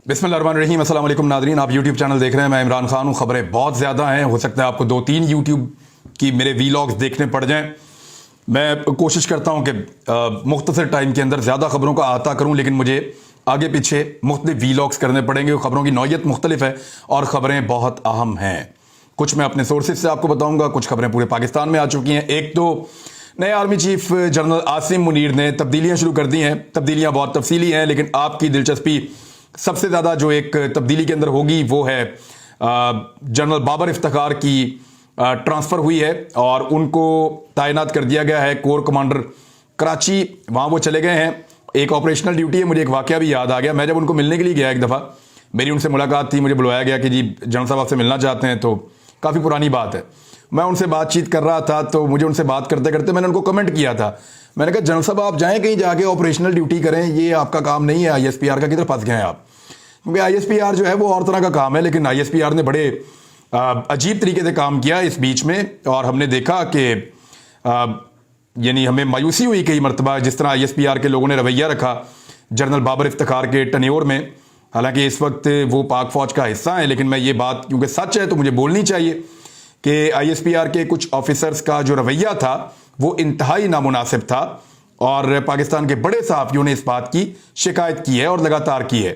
बिस्मिल्लाहिर्रहमानिर्रहीम। अस्सलाम वालेकुम नाज़रीन, आप यूट्यूब चैनल देख रहे हैं। मैं इमरान खान हूँ। खबरें बहुत ज़्यादा हैं, हो सकता है आपको 2-3 यूट्यूब की मेरे वीलॉग्स देखने पड़ जाएं। मैं कोशिश करता हूँ कि मुख्तसर टाइम के अंदर ज़्यादा खबरों का अहाता करूँ, लेकिन मुझे आगे पीछे मुख्तलिफ वीलॉग्स करने पड़ेंगे। खबरों की नौयत मुख्तलिफ है और ख़बरें बहुत अहम हैं। कुछ मैं अपने सोर्सेज से आपको बताऊँगा, कुछ खबरें पूरे पाकिस्तान में आ चुकी हैं। एक तो नए army chief general Asim Munir ने तब्दीलियाँ शुरू कर दी हैं। तब्दीलियाँ बहुत तफसीली हैं, लेकिन आपकी दिलचस्पी सबसे ज़्यादा जो एक तब्दीली के अंदर होगी वो है जनरल बाबर इफ्तिखार की ट्रांसफ़र हुई है और उनको तैनात कर दिया गया है कोर कमांडर कराची। वहाँ वो चले गए हैं, एक ऑपरेशनल ड्यूटी है। मुझे एक वाक़या भी याद आ गया। मैं जब उनको मिलने के लिए गया एक दफ़ा, मेरी उनसे मुलाकात थी, मुझे बुलवाया गया कि जी जनरल साहब आपसे मिलना चाहते हैं। तो काफ़ी पुरानी बात है, मैं उनसे बातचीत कर रहा था, तो मुझे उनसे बात करते करते मैंने उनको कमेंट किया था। मैंने कहा जनरल साहब आप जाएं कहीं जाके ऑपरेशनल ड्यूटी करें, ये आपका काम नहीं है। ISPR का किधर फंस गए हैं आप? क्योंकि ISPR जो है वो और तरह का काम है, लेकिन ISPR ने बड़े अजीब तरीके से काम किया इस बीच में। और हमने देखा कि यानी हमें मायूसी हुई कई मरतबा जिस तरह ISPR के लोगों ने रवैया रखा जनरल बाबर इफ्तिखार के टन्योर में। हालांकि इस वक्त वो पाक फौज का हिस्सा है, लेकिन मैं ये बात क्योंकि सच है तो मुझे बोलनी चाहिए कि ISPR के कुछ ऑफिसर्स का जो रवैया था वो इंतहाई नामुनासिब था और पाकिस्तान के बड़े सहाफ़ियों ने इस बात की शिकायत की है और लगातार की है।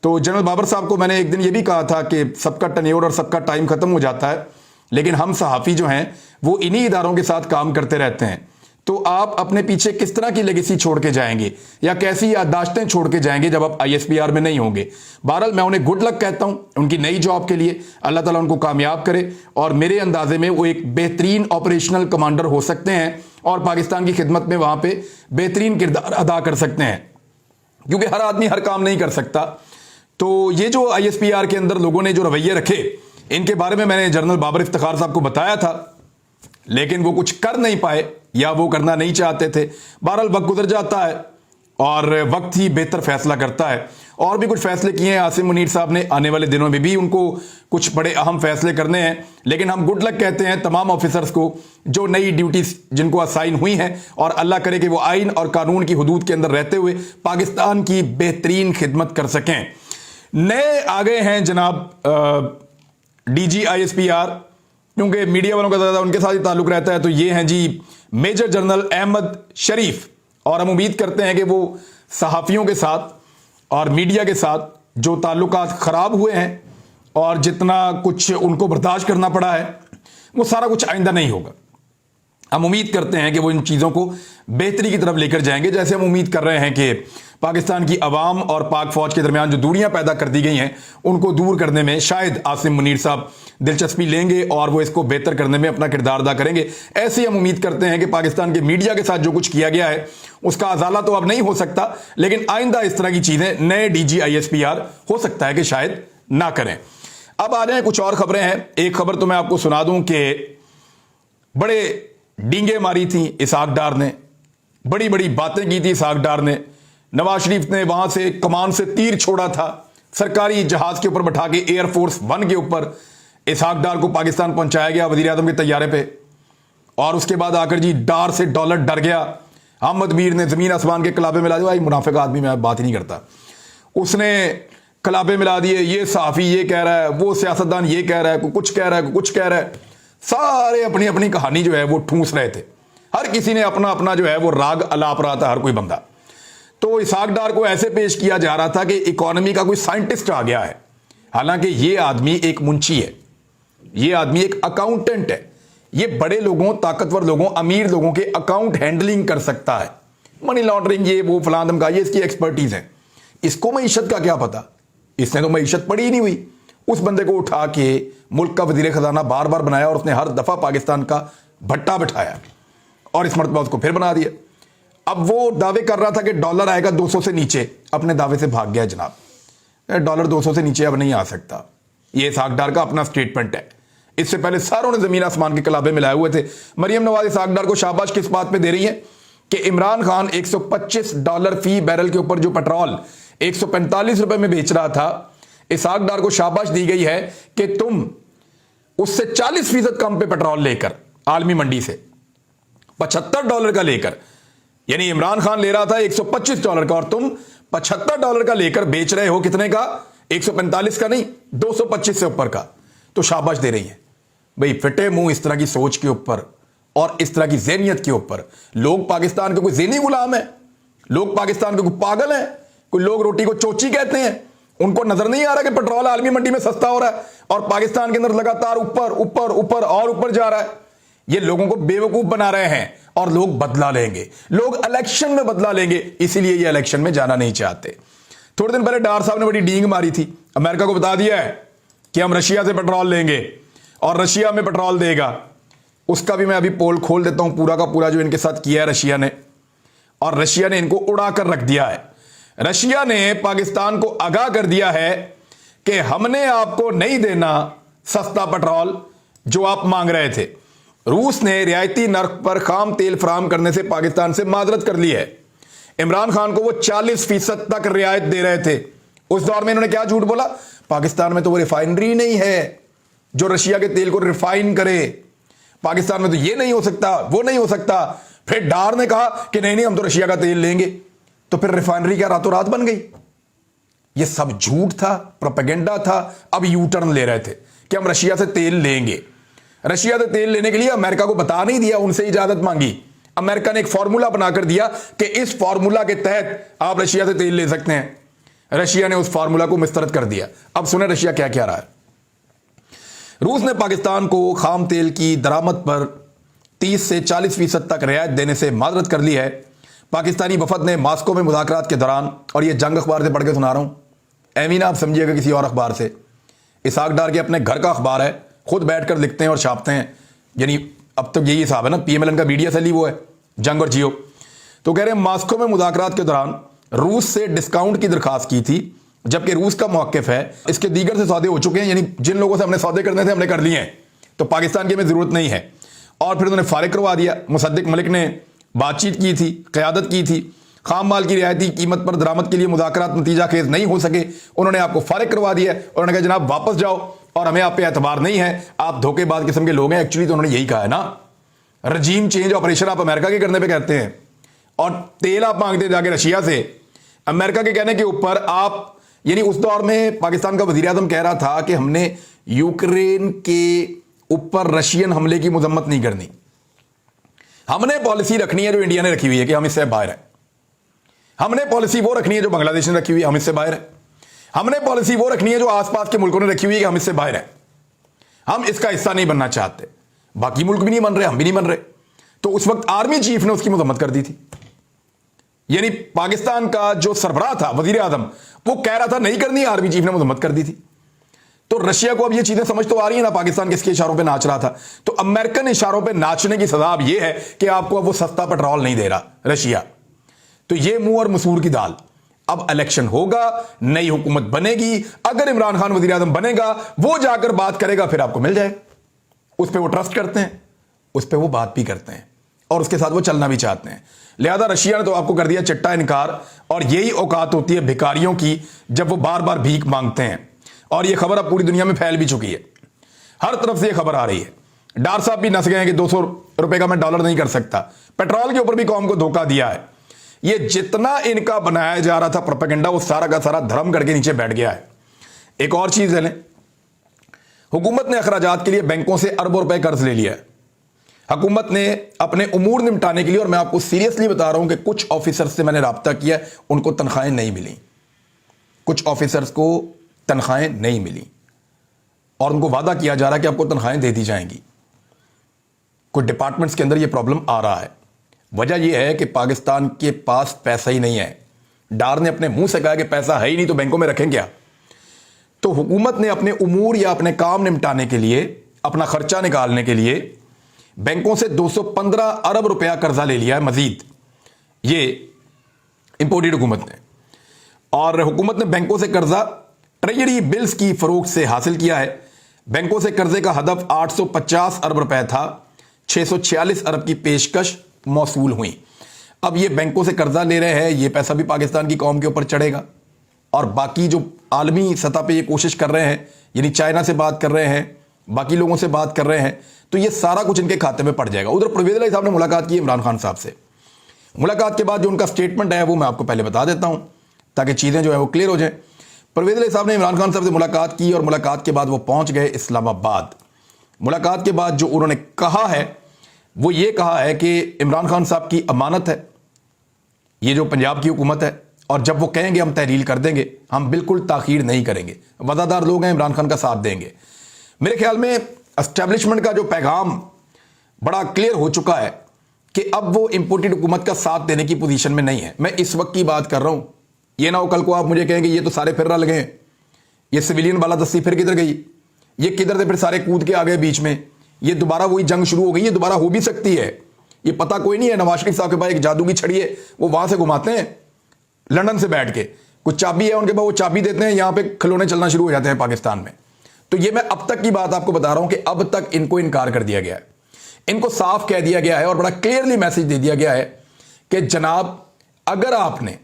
तो जनरल बाबर साहब को मैंने एक दिन ये भी कहा था कि सबका टन्योर और सबका टाइम ख़त्म हो जाता है, लेकिन हम सहाफ़ी जो हैं वो इन्हीं इदारों के साथ काम करते रहते हैं। तो आप अपने पीछे किस तरह की लेगेसी छोड़ के जाएंगे या कैसी याददाश्तें छोड़ के जाएंगे जब आप ISPR में नहीं होंगे? बहरहाल मैं उन्हें गुड लक कहता हूं उनकी नई जॉब के लिए। अल्लाह ताला उनको कामयाब करे और मेरे अंदाजे में वो एक बेहतरीन ऑपरेशनल कमांडर हो सकते हैं और पाकिस्तान की खिदमत में वहां पे बेहतरीन किरदार अदा कर सकते हैं, क्योंकि हर आदमी हर काम नहीं कर सकता। तो ये जो ISPR के अंदर लोगों ने जो रवैये रखे, इनके बारे में मैंने जनरल बाबर इफ्तिखार साहब को बताया था, लेकिन वो कुछ कर नहीं पाए या वो करना नहीं चाहते थे। बहरहाल वक्त गुजर जाता है और वक्त ही बेहतर फैसला करता है। और भी कुछ फैसले किए हैं आसिम मुनीर साहब ने, आने वाले दिनों में भी उनको कुछ बड़े अहम फैसले करने हैं। लेकिन हम गुड लक कहते हैं तमाम ऑफिसर्स को जो नई ड्यूटीज जिनको असाइन हुई हैं, और अल्लाह करे कि वो आइन और कानून की हदूद के अंदर रहते हुए पाकिस्तान की बेहतरीन खिदमत कर सकें। नए आ गए हैं जनाब DG ISPR, क्योंकि मीडिया वालों का ज़्यादा उनके साथ ही ताल्लुक रहता है। तो ये हैं जी मेजर जनरल अहमद शरीफ, और हम उम्मीद करते हैं कि वो सहाफ़ियों के साथ और मीडिया के साथ जो ताल्लुकात ख़राब हुए हैं और जितना कुछ उनको बर्दाश्त करना पड़ा है वो सारा कुछ आइंदा नहीं होगा। हम उम्मीद करते हैं कि वो इन चीज़ों को बेहतरी की तरफ लेकर जाएंगे, जैसे हम उम्मीद कर रहे हैं कि पाकिस्तान की अवाम और पाक फौज के दरमियान जो दूरियां पैदा कर दी गई हैं उनको दूर करने में शायद आसिम मुनीर साहब दिलचस्पी लेंगे और वो इसको बेहतर करने में अपना किरदार अदा करेंगे। ऐसे ही हम उम्मीद करते हैं कि पाकिस्तान के मीडिया के साथ जो कुछ किया गया है उसका अजाला तो अब नहीं हो सकता, लेकिन आइंदा इस तरह की चीज़ें नए DG ISPR हो सकता है कि शायद ना करें। अब आ रहे हैं कुछ और खबरें हैं। एक खबर तो मैं आपको सुना दूं कि बड़े डींगे मारी थी इसहाक डार ने, बड़ी बड़ी बातें की थी इसहाक डार ने। नवाज शरीफ ने वहां से कमान से तीर छोड़ा था, सरकारी जहाज के ऊपर बैठा के एयरफोर्स 1 के ऊपर इसहाक डार को पाकिस्तान पहुंचाया गया वजीर आजम के तैयारे पे, और उसके बाद आकर जी डार से डॉलर डर गया। अहमद मीर ने जमीन आसमान के कलाबे मिला दिया। मुनाफिक आदमी मैं बात ही नहीं करता, उसने कलाबे मिला दिए। ये सहाफ़ी ये कह रहा है, वो सियासतदान ये कह रहा है, कुछ कह रहा है, कुछ कह रहा है। सारे अपनी अपनी कहानी जो है वो ठूंस रहे थे। हर किसी ने अपना अपना जो है वो राग अलाप रहा था, हर कोई बंदा। तो इसहाक डार को ऐसे पेश किया जा रहा था कि इकोनॉमी का कोई साइंटिस्ट आ गया है, हालांकि ये आदमी एक मुंशी है, ये आदमी एक अकाउंटेंट है। ये बड़े लोगों, ताकतवर लोगों, अमीर लोगों के अकाउंट हैंडलिंग कर सकता है, मनी लॉन्ड्रिंग, ये वो फलां धमका, ये इसकी एक्सपर्टीज है। इसको मईशत का क्या पता, इसने तो मईशत पड़ी ही नहीं हुई। उस बंदे को उठा के मुल्क का वजीर खजाना बार बार बनाया और उसने हर दफा पाकिस्तान का भट्टा बिठाया और इस मरतबा उसको फिर बना दिया। अब वो दावे कर रहा था कि डॉलर आएगा 200 से नीचे, अपने दावे से भाग गया जनाब। डॉलर 200 से नीचे अब नहीं आ सकता, ये इसहाक डार का अपना स्टेटमेंट है। इससे पहले सारों ने जमीन आसमान के कलाबे मिलाए हुए थे। मरियम नवाज इसहाक डार को शाबाश किस बात पे दे रही है कि इमरान खान $125 फी बैरल के ऊपर जो पेट्रोल 145 रुपए में बेच रहा था, इसहाक डार को शाबाश दी गई है कि तुम उससे 40% कम पे पेट्रोल लेकर आलमी मंडी से $75 का लेकर, यानी इमरान खान ले रहा था $125 का और तुम $75 का लेकर बेच रहे हो कितने का? 145 का नहीं, 225 से ऊपर का, तो शाबाश दे रही है भाई। फिटे मुंह इस तरह की सोच के ऊपर और इस तरह की ज़हनियत के ऊपर। लोग पाकिस्तान के कोई ज़हनी गुलाम है? लोग पाकिस्तान के कोई पागल हैं? कोई लोग रोटी को चोची कहते हैं? उनको नजर नहीं आ रहा कि पेट्रोल आलमी मंडी में सस्ता हो रहा है और पाकिस्तान के अंदर लगातार ऊपर ऊपर ऊपर और ऊपर जा रहा है? ये लोगों को बेवकूफ बना रहे हैं और लोग बदला लेंगे, लोग इलेक्शन में बदला लेंगे, इसीलिए ये इलेक्शन में जाना नहीं चाहते। थोड़े दिन पहले डार साहब ने बड़ी डींग मारी थी, अमेरिका को बता दिया है कि हम रशिया से पेट्रोल लेंगे और रशिया में पेट्रोल देगा। उसका भी मैं अभी पोल खोल देता हूं पूरा का पूरा जो इनके साथ किया है रशिया ने, और रशिया ने इनको उड़ा कर रख दिया है। रशिया ने पाकिस्तान को आगाह कर दिया है कि हमने आपको नहीं देना सस्ता पेट्रोल जो आप मांग रहे थे। रूस ने रियायती नर्ख पर खाम तेल फराहम करने से पाकिस्तान से माजरत कर ली है। इमरान खान को वो 40% तक रियायत दे रहे थे। उस दौर में इन्होंने क्या झूठ बोला? पाकिस्तान में तो वो रिफाइनरी नहीं है जो रशिया के तेल को रिफाइन करे, पाकिस्तान में तो ये नहीं हो सकता, वो नहीं हो सकता। फिर डार ने कहा कि नहीं नहीं हम तो रशिया का तेल लेंगे, तो फिर रिफाइनरी क्या रातों रात बन गई? ये सब झूठ था, प्रोपेगेंडा था। अब यू टर्न ले रहे थे कि हम रशिया से तेल लेंगे। रशिया से तेल लेने के लिए अमेरिका को बता नहीं दिया, उनसे इजाजत मांगी। अमेरिका ने एक फॉर्मूला बनाकर दिया कि इस फॉर्मूला के तहत आप रशिया से तेल ले सकते हैं। रशिया ने उस फॉर्मूला को मुस्तरद कर दिया। अब सुने रशिया क्या क्या रहा है। रूस ने पाकिस्तान को खाम तेल की दरामद पर 30 से 40% तक रियायत देने से माजरत कर ली है। पाकिस्तानी वफद ने मास्को में मुज़ाकरात के दौरान, और ये जंग अखबार से पढ़ के सुना रहा हूं, एमीन आप समझिएगा किसी और अखबार से, इसाक डार के अपने घर का अखबार है, खुद बैठकर लिखते हैं और छापते हैं। यानी अब तक यही हिसाब है ना, पीएमएलएन का मीडिया सेल ही वो है, जंग और जियो। तो कह रहे हैं मास्को में मुज़ाकरात के दौरान रूस से डिस्काउंट की दरखास्त की थी, जबकि रूस का मौक़िफ़ है इसके दीगर से सौदे हो चुके हैं, यानी जिन लोगों से हमने सौदे करने थे हमने कर लिए हैं, तो पाकिस्तान की हमें ज़रूरत नहीं है। और फिर उन्होंने फारिग करवा दिया। मुसद्दिक मलिक ने बातचीत की थी, क़यादत की थी। खाम माल की रियायती कीमत पर दरामद के लिए मुज़ाकरात नतीजा खेज नहीं हो सके, उन्होंने आपको फारिग करवा दिया। उन्होंने कहा जनाब वापस जाओ और हमें आप पे एतबार नहीं है, आप धोखेबाज किस्म के लोग हैं। एक्चुअली तो उन्होंने यही कहा है ना, रजीम चेंज ऑपरेशन आप अमेरिका के करने पे कहते हैं और तेल आप मांगते जाके रशिया से। अमेरिका के कहने के ऊपर आप, यानी उस दौर में पाकिस्तान का वज़ीर आज़म कह रहा था कि हमने यूक्रेन के ऊपर रशियन हमले की मजम्मत नहीं करनी, हमने पॉलिसी रखनी है जो इंडिया ने रखी हुई है कि हम इससे बाहर हैं। हमने पॉलिसी वो रखनी है जो बांग्लादेश ने रखी हुई है, हम इससे बाहर हैं। हमने पॉलिसी वो रखनी है जो आसपास के मुल्कों ने रखी हुई है कि हम इससे बाहर हैं, हम इसका हिस्सा नहीं बनना चाहते। बाकी मुल्क भी नहीं बन रहे, हम भी नहीं बन रहे। तो उस वक्त आर्मी चीफ ने उसकी मजम्मत कर दी थी। यानी पाकिस्तान का जो सरबराह था वजीर आजम, वो कह रहा था नहीं करनी, आर्मी चीफ ने मजम्मत कर दी थी। तो रशिया को अब ये चीजें समझ तो आ रही है ना, पाकिस्तान किसके इशारों पे नाच रहा था। तो अमेरिकन इशारों पे नाचने की सजा अब ये है कि आपको अब वो सस्ता पेट्रोल नहीं दे रहा रशिया। तो ये मुंह और मसूर की दाल। अब इलेक्शन होगा, नई हुकूमत बनेगी, अगर इमरान खान वजीर आजम बनेगा, वो जाकर बात करेगा, फिर आपको मिल जाएगा। उस पर वो ट्रस्ट करते हैं, उस पर वो बात भी करते हैं और उसके साथ वो चलना भी चाहते हैं। लिहाजा रशिया ने तो आपको कर दिया चिट्टा इनकार, और यही औकात होती है भिखारियों की जब वो बार बार भीख मांगते हैं। और ये खबर अब पूरी दुनिया में फैल भी चुकी है, हर तरफ से ये खबर आ रही है। डार साहब भी नस गए हैं कि 200 रुपए का मैं डॉलर नहीं कर सकता। पेट्रोल के ऊपर भी कौम को धोखा दिया है। ये जितना इनका बनाया जा रहा था प्रोपेगेंडा, वो सारा का सारा धर्म करके नीचे बैठ गया है। एक और चीज है, हुकूमत ने अखराजात के लिए बैंकों से अरबों रुपए कर्ज ले लिया है। हुकूमत ने अपने उमूर निपटाने के लिए, और मैं आपको सीरियसली बता रहा हूं कि कुछ ऑफिसर्स से मैंने राब्ता किया, उनको तनख्वाहें नहीं मिली। कुछ ऑफिसर्स को तनख्वाहें नहीं मिली और उनको वादा किया जा रहा है कि आपको तनख्वाहें दे दी जाएंगी। कुछ डिपार्टमेंट्स के अंदर यह प्रॉब्लम आ रहा है। वजह यह है कि पाकिस्तान के पास पैसा ही नहीं है। डार ने अपने मुंह से कहा कि पैसा है ही नहीं, तो बैंकों में रखें क्या। तो हुकूमत ने अपने उमूर या अपने काम निपटाने के लिए, अपना खर्चा निकालने के लिए बैंकों से 215 अरब रुपया कर्जा ले लिया है मजीद। ये इंपोर्टेड हुकूमत ने, और हुकूमत ने बैंकों से कर्जा ट्रेजरी बिल्स की फरोख्त से हासिल किया है। बैंकों से कर्जे का हदफ 850 अरब रुपए था, 646 अरब की पेशकश मौसूल हुई। अब ये बैंकों से कर्जा ले रहे हैं, ये पैसा भी पाकिस्तान की कौम के ऊपर चढ़ेगा। और बाकी जो आलमी सतह पे ये कोशिश कर रहे हैं, यानी चाइना से बात कर रहे हैं, बाकी लोगों से बात कर रहे हैं, तो ये सारा कुछ इनके खाते में पड़ जाएगा। उधर परवेज इलाही साहब ने मुलाकात की इमरान खान साहब से। मुलाकात के बाद जो उनका स्टेटमेंट है वो मैं आपको पहले बता देता हूं ताकि चीज़ें जो है वो क्लियर हो जाएं। परवेज अली साहब ने इमरान खान साहब से मुलाकात की और मुलाकात के बाद वो पहुंच गए इस्लामाबाद। मुलाकात के बाद जो उन्होंने कहा है वो ये कहा है कि इमरान खान साहब की अमानत है ये जो पंजाब की हुकूमत है, और जब वो कहेंगे हम तहरील कर देंगे, हम बिल्कुल ताखीर नहीं करेंगे, वफादार लोग हैं, इमरान खान का साथ देंगे। मेरे ख्याल में एस्टेब्लिशमेंट का जो पैगाम बड़ा क्लियर हो चुका है कि अब वो इंपोर्टेड हुकूमत का साथ देने की पोजीशन में नहीं है। मैं इस वक्त की बात कर रहा हूं, ये ना हो कल को आप मुझे कहेंगे ये तो सारे फिर रल गए, ये सिविलियन बालादस्ती फिर किधर गई, ये किधर से फिर सारे कूद के आ गए बीच में, ये दोबारा वही जंग शुरू हो गई। ये दोबारा हो भी सकती है, ये पता कोई नहीं है। नवाज शरीफ साहब के पास एक जादू की छड़ी है, वो वहां से घुमाते हैं लंदन से बैठ के, कुछ चाबी है उनके पास, वो चाबी देते हैं, यहां पे खिलौने चलना शुरू हो जाते हैं पाकिस्तान में। तो ये मैं अब तक की बात आपको बता रहा हूं कि अब तक इनको इनकार कर दिया गया है, इनको साफ कह दिया गया है और बड़ा क्लियरली मैसेज दे दिया गया है कि जनाब अगर आपने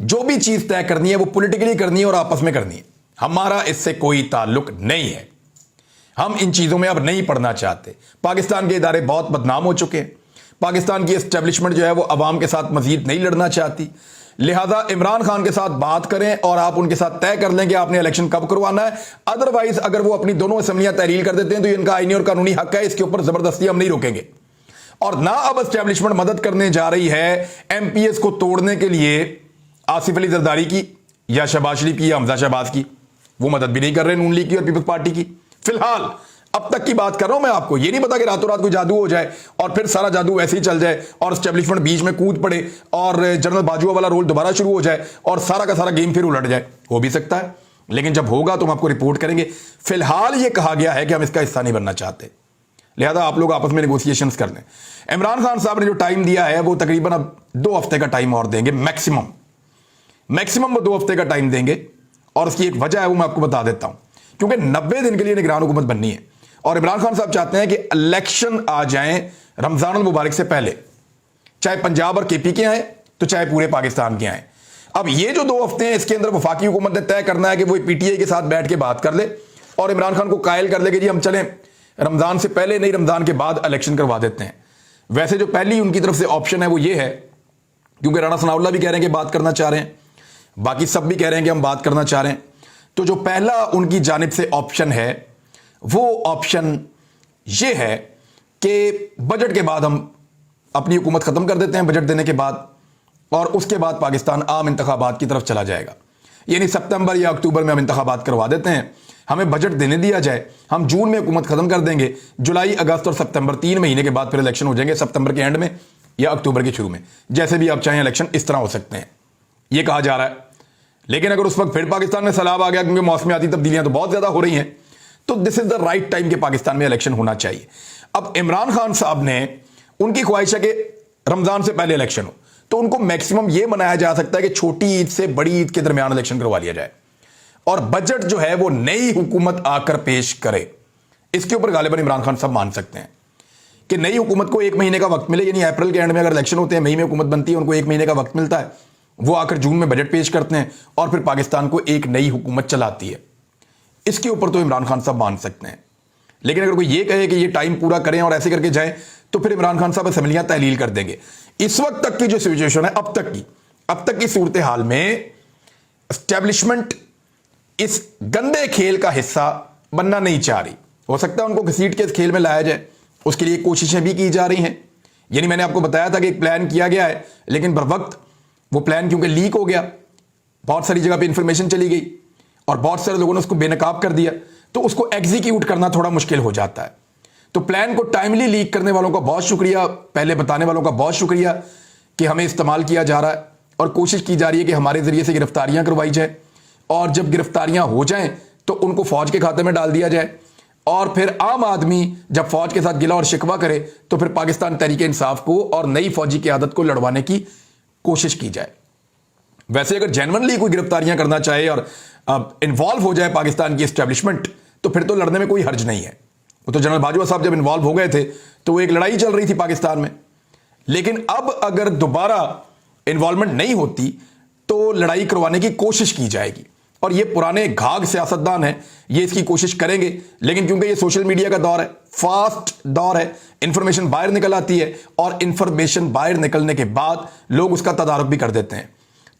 जो भी चीज तय करनी है वो पॉलिटिकली करनी है और आपस में करनी है, हमारा इससे कोई ताल्लुक नहीं है, हम इन चीजों में अब नहीं पढ़ना चाहते। पाकिस्तान के इदारे बहुत बदनाम हो चुके हैं, पाकिस्तान की एस्टेब्लिशमेंट जो है वो अवाम के साथ मजीद नहीं लड़ना चाहती, लिहाजा इमरान खान के साथ बात करें और आप उनके साथ तय कर लें कि आपने इलेक्शन कब करवाना है। अदरवाइज अगर वो अपनी दोनों असेंबलियां तहरील कर देते हैं तो इनका आईनी और कानूनी हक है, इसके ऊपर जबरदस्ती हम नहीं रोकेंगे। और ना अब एस्टेब्लिशमेंट मदद करने जा रही है एमपीएस को तोड़ने के लिए आसिफ अली जरदारी की या शहबाज शरीफ की या हमजा शहबाज की, वो मदद भी नहीं कर रहे नून लीग की और पीपल्स पार्टी की। फिलहाल अब तक की बात कर रहा हूं मैं, आपको ये नहीं पता कि रातों रात कोई जादू हो जाए और फिर सारा जादू वैसे ही चल जाए और एस्टेब्लिशमेंट बीच में कूद पड़े और जनरल बाजुआ वाला रोल दोबारा शुरू हो जाए और सारा का सारा गेम फिर उलट जाए, हो भी सकता है, लेकिन जब होगा तो हम आपको रिपोर्ट करेंगे। फिलहाल ये कहा गया है कि हम इसका हिस्सा नहीं बनना चाहते, लिहाजा आप लोग आपस में नेगोशिएशंस कर लें। इमरान खान साहब ने जो टाइम दिया है वो तकरीबन अब 2 हफ्ते का टाइम और देंगे, मैक्सिमम वो 2 हफ्ते का टाइम देंगे। और उसकी एक वजह है वो मैं आपको बता देता हूं, क्योंकि 90 दिन के लिए निगरान हुकूमत बननी है और इमरान खान साहब चाहते हैं कि इलेक्शन आ जाएं रमजान अल मुबारक से पहले, चाहे पंजाब और केपी के आए तो चाहे पूरे पाकिस्तान के आए। अब ये जो 2 हफ्ते हैं इसके अंदर वफाकी हुकूमत ने तय करना है कि वो पीटीआई के साथ बैठ के बात कर ले और इमरान खान को कायल कर ले कि जी हम चलें रमजान से पहले नहीं रमजान के बाद इलेक्शन करवा देते हैं। वैसे जो पहली उनकी तरफ से ऑप्शन है वो ये है, क्योंकि राणा सनाउल्लाह भी कह रहे हैं कि बात करना चाह रहे हैं, बाकी सब भी कह रहे हैं कि हम बात करना चाह रहे हैं, तो जो पहला उनकी जानिब से ऑप्शन है वो ऑप्शन ये है कि बजट के बाद हम अपनी हुकूमत खत्म कर देते हैं, बजट देने के बाद, और उसके बाद पाकिस्तान आम इंतखाबात की तरफ चला जाएगा। यानी सितंबर या अक्टूबर में हम इंतखाबात करवा देते हैं, हमें बजट देने दिया जाए, हम जून में हुकूमत खत्म कर देंगे, जुलाई अगस्त और सितंबर 3 महीने के बाद फिर इलेक्शन हो जाएंगे, सितंबर के एंड में या अक्टूबर के शुरू में, जैसे भी आप चाहें इलेक्शन इस तरह हो सकते हैं, ये कहा जा रहा है। लेकिन अगर उस वक्त फिर पाकिस्तान में सैलाब आ गया, क्योंकि मौसमियाती तब्दीलियां तो बहुत ज्यादा हो रही हैं, तो this is the right time के पाकिस्तान में इलेक्शन होना चाहिए। अब इमरान खान साहब ने, उनकी ख्वाहिश है कि रमजान से पहले इलेक्शन हो, तो उनको मैक्सिमम यह मनाया जा सकता है कि छोटी ईद से बड़ी ईद के दरमियान इलेक्शन करवा लिया जाए और बजट जो है वो नई हुकूमत आकर पेश करे। इसके ऊपर गालिबन इमरान खान साहब मान सकते हैं कि नई हुकूमत को 1 महीने का वक्त मिले, यानी अप्रैल के एंड में अगर इलेक्शन होते हैं, मई में हुकूमत बनती है, उनको 1 महीने का वक्त मिलता है, वो आकर जून में बजट पेश करते हैं और फिर पाकिस्तान को एक नई हुकूमत चलाती है। इसके ऊपर तो इमरान खान साहब मान सकते हैं। लेकिन अगर कोई ये कहे कि ये टाइम पूरा करें और ऐसे करके जाएं, तो फिर इमरान खान साहब असेंबलियां तहलील कर देंगे। इस वक्त तक की जो सिचुएशन है, अब तक की सूरत हाल में एस्टेब्लिशमेंट इस गंदे खेल का हिस्सा बनना नहीं चाह रही। हो सकता है उनको घसीट के इस खेल में लाया जाए, उसके लिए कोशिशें भी की जा रही हैं। यानी मैंने आपको बताया था कि एक प्लान किया गया है, लेकिन बर वक्त वो प्लान क्योंकि लीक हो गया, बहुत सारी जगह पे इंफॉर्मेशन चली गई और बहुत सारे लोगों ने उसको बेनकाब कर दिया, तो उसको एग्जीक्यूट करना थोड़ा मुश्किल हो जाता है। तो प्लान को टाइमली लीक करने वालों का बहुत शुक्रिया, पहले बताने वालों का बहुत शुक्रिया कि हमें इस्तेमाल किया जा रहा है और कोशिश की जा रही है कि हमारे जरिए से गिरफ्तारियां करवाई जाए और जब गिरफ्तारियां हो जाएं तो उनको फौज के खाते में डाल दिया जाए और फिर आम आदमी जब फौज के साथ गिला और शिकवा करे तो फिर पाकिस्तान तहरीक इंसाफ को और नई फौजी क़यादत को लड़वाने की कोशिश की जाए। वैसे अगर जेन्युइनली कोई गिरफ्तारियां करना चाहे और इन्वॉल्व हो जाए पाकिस्तान की एस्टेब्लिशमेंट, तो फिर तो लड़ने में कोई हर्ज नहीं है। वो तो जनरल बाजवा साहब जब इन्वॉल्व हो गए थे तो वो एक लड़ाई चल रही थी पाकिस्तान में, लेकिन अब अगर दोबारा इन्वॉल्वमेंट नहीं होती तो लड़ाई करवाने की कोशिश की जाएगी। और ये पुराने घाघ सियासतदान हैं, ये इसकी कोशिश करेंगे, लेकिन क्योंकि ये सोशल मीडिया का दौर है, फास्ट दौर है, इंफॉर्मेशन बाहर निकल आती है और इंफॉर्मेशन बाहर निकलने के बाद लोग उसका तदारुक भी कर देते हैं।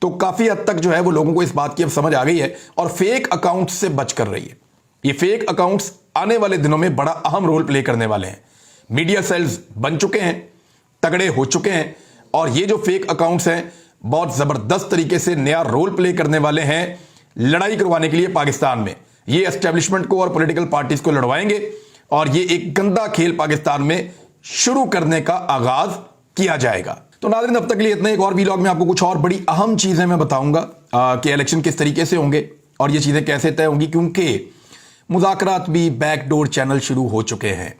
तो काफी हद तक जो है वो लोगों को इस बात की अब समझ आ गई है और फेक अकाउंट से बच कर रही है। ये फेक अकाउंट्स आने वाले दिनों में बड़ा अहम रोल प्ले करने वाले हैं। मीडिया सेल्स बन चुके हैं, तगड़े हो चुके हैं और ये जो फेक अकाउंट्स हैं बहुत जबरदस्त तरीके से नया रोल प्ले करने वाले हैं लड़ाई करवाने के लिए पाकिस्तान में। ये एस्टेब्लिशमेंट को और पॉलिटिकल पार्टीज को लड़वाएंगे और ये एक गंदा खेल पाकिस्तान में शुरू करने का आगाज किया जाएगा। तो नाज़रीन, अब तक के लिए इतना। एक और वीलॉग में आपको कुछ और बड़ी अहम चीजें मैं बताऊंगा कि इलेक्शन किस तरीके से होंगे और ये चीजें कैसे तय होंगी, क्योंकि मुज़ाकरात भी बैकडोर चैनल शुरू हो चुके हैं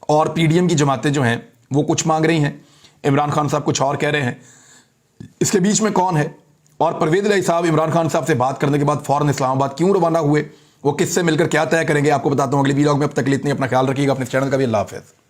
और पीडीएम की जमातें जो हैं वो कुछ मांग रही हैं, इमरान खान साहब कुछ और कह रहे हैं। इसके बीच में कौन है और परवेज़ इलाही साहब इमरान खान साहब से बात करने के बाद फौरन इस्लामाबाद क्यों रवाना हुए, वो किससे मिलकर क्या तय करेंगे, आपको बताता हूं अगले वीलॉग में। अब तक के लिए इतनी, अपना ख्याल रखिएगा, अपने चैनल का भी। अल्लाह हाफ़िज़।